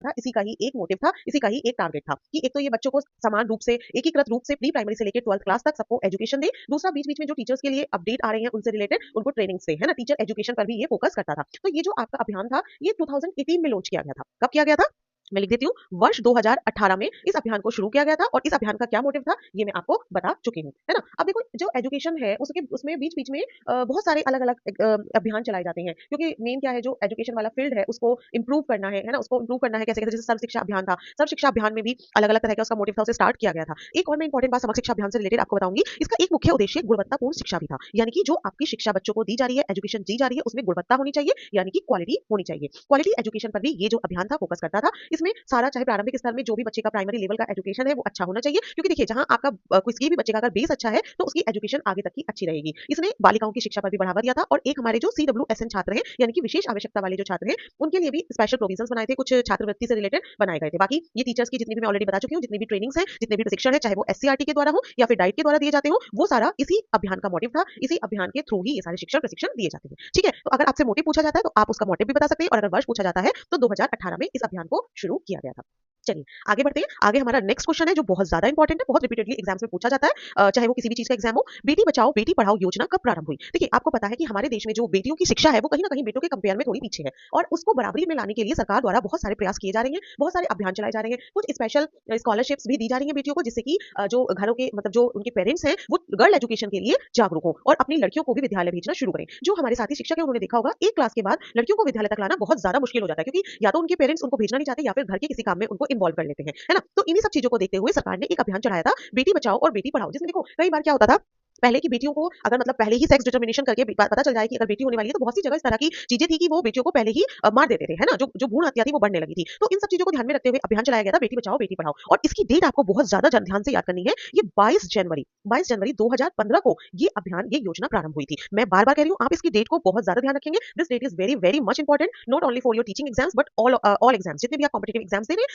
था, इसी का ही एक मोटिव था, इसी का ही एक टारगेट था कि एक तो ये बच्चों को समान रूप से, एकीकृत रूप से प्री प्राइमरी से लेकर 12th क्लास तक सबको एजुकेशन दे। दूसरा, बीच-बीच में जो टीचर्स के लिए अपडेट आ रहे हैं उनसे रिलेटेड उनको ट्रेनिंग्स दे, है ना? टीचर एजुकेशन पर भी ये फोकस करता था। तो ये जो आपका अभियान था, ये 2018 में लॉन्च किया गया था। कब किया गया था? मैं लिख देती हूँ, वर्ष 2018 में इस अभियान को शुरू किया गया था और इस अभियान का क्या मोटिव था, ये मैं आपको बता चुकी हूँ, है ना? अब देखो, जो एजुकेशन है उसके उसमें बीच-बीच में बहुत सारे अलग-अलग अभियान चलाए जाते हैं, क्योंकि मेन क्या है, जो एजुकेशन वाला फील्ड है उसको इम्प्रूव करना है ना? उसको इम्प्रूव करना है कैसे-कैसे, जैसे सर्व शिक्षा अभियान था। सर्व शिक्षा अभियान में भी अलग-अलग तरह का उसका मोटिव था, उसे स्टार्ट किया गया था। एक और मैं इंपॉर्टेंट बात समग्र शिक्षा अभियान से रिलेटेड आपको बताऊँगी, इसका एक मुख्य उद्देश्य गुणवत्तापूर्ण शिक्षा भी था। यानी कि जो आपकी शिक्षा बच्चों को दी जा रही है, एजुकेशन दी जा रही है, उसमें गुणवत्ता होनी चाहिए, यानी कि क्वालिटी होनी चाहिए। क्वालिटी एजुकेशन पर भी ये जो अभियान था फोकस करता था। इसमें सारा, चाहे प्रारंभिक स्तर में जो भी बच्चे का प्राइमरी लेवल का एजुकेशन है वो अच्छा होना चाहिए, क्योंकि देखिए, जहां आपका किसी भी बच्चे का अगर बेस अच्छा है तो उसकी एजुकेशन आगे तक की अच्छी रहेगी। इसने बालिकाओं की शिक्षा पर भी बढ़ावा दिया था और एक हमारे जो CWSN छात्र हैं, यानी कि विशेष आवश्यकता वाले जो छात्र हैं, उनके लिए भी स्पेशल प्रोविजंस बनाए थे, कुछ छात्रवृत्ति से रिलेटेड बनाए गए थे। बाकी ये टीचर्स की जितनी भी मैं ऑलरेडी बता चुकी हूँ, जितनी भी ट्रेनिंग्स हैं, जितने भी प्रशिक्षण है, चाहे वो SCRT के द्वारा हो या फिर डाइट के द्वारा दिए जाते हो, वो सारा इसी अभियान का मोटिव था। इसी अभियान के थ्रू ही ये सारे शिक्षण प्रशिक्षण दिए जाते हैं। ठीक है, तो अगर आपसे मोटिव पूछा जाता है तो आप उसका मोटिव भी बता सकते हैं, और अगर वर्ष पूछा जाता है तो 2018 में इस अभियान को शुरू किया गया था। चलिए आगे बढ़ते हैं। आगे हमारा नेक्स्ट क्वेश्चन है जो बहुत ज्यादा इंपॉर्टेंट है, बहुत रिपीटेडली एग्जाम्स में पूछा जाता है, चाहे वो किसी भी चीज का एग्जाम हो। बेटी बचाओ बेटी पढ़ाओ योजना कब प्रारंभ हुई? देखिए, आपको पता है कि हमारे देश में जो बेटियों की शिक्षा है वो कहीं ना कहीं बेटों के कंपेयर में थोड़ी पीछे है, और उसको बराबरी में लाने के लिए सरकार द्वारा बहुत सारे प्रयास किए जा रहे हैं, बहुत सारे अभियान चलाए जा रहे हैं, कुछ स्पेशल स्कॉलरशिप्स भी दी जा रही है बेटियों को, जिससे कि जो घरों के, मतलब जो उनके पेरेंट्स हैं, वो गर्ल एजुकेशन के लिए जागरूक हो और अपनी लड़कियों को भी विद्यालय भेजना शुरू करें। जो हमारे साथी शिक्षक है उन्होंने देखा होगा, एक क्लास के बाद लड़कियों को विद्यालय तक लाना बहुत ज्यादा मुश्किल हो जाता है, क्योंकि या तो उनके पेरेंट्स उनको भेजना नहीं चाहते या फिर घर के किसी काम में उनको इन्वॉल्व कर लेते हैं, है ना? तो इन्हीं सब चीजों को देखते हुए सरकार ने एक अभियान चलाया था, बेटी बचाओ और बेटी पढ़ाओ, जिसमें देखो कई बार क्या होता था, पहले की बेटियों को अगर, मतलब पहले ही सेक्स डिटर्मिनेशन करके पता चल जाए कि अगर बेटी होने वाली है, तो बहुत सी जगह इस तरह की चीजें थी कि वो बेटियों को पहले ही मार देते थे, है ना? जो जो भ्रूण हत्या थी वो बढ़ने लगी थी। तो इन सब चीजों को ध्यान में रखते हुए अभियान चलाया गया था, बेटी बचाओ बेटी पढ़ाओ, और इसकी डेट आपको बहुत ज्यादा ध्यान से याद करनी है। ये 22 जनवरी 2015 को ये अभियान, ये योजना प्रारंभ हुई थी। मैं बार बार कह रही हूँ, आप इसकी डेट को बहुत ज्यादा ध्यान रखेंगे। This date is very very much important, not only for your teaching exams but all exams, जितने भी आप कॉम्पिटेटिव एग्जाम्स दे रहे हैं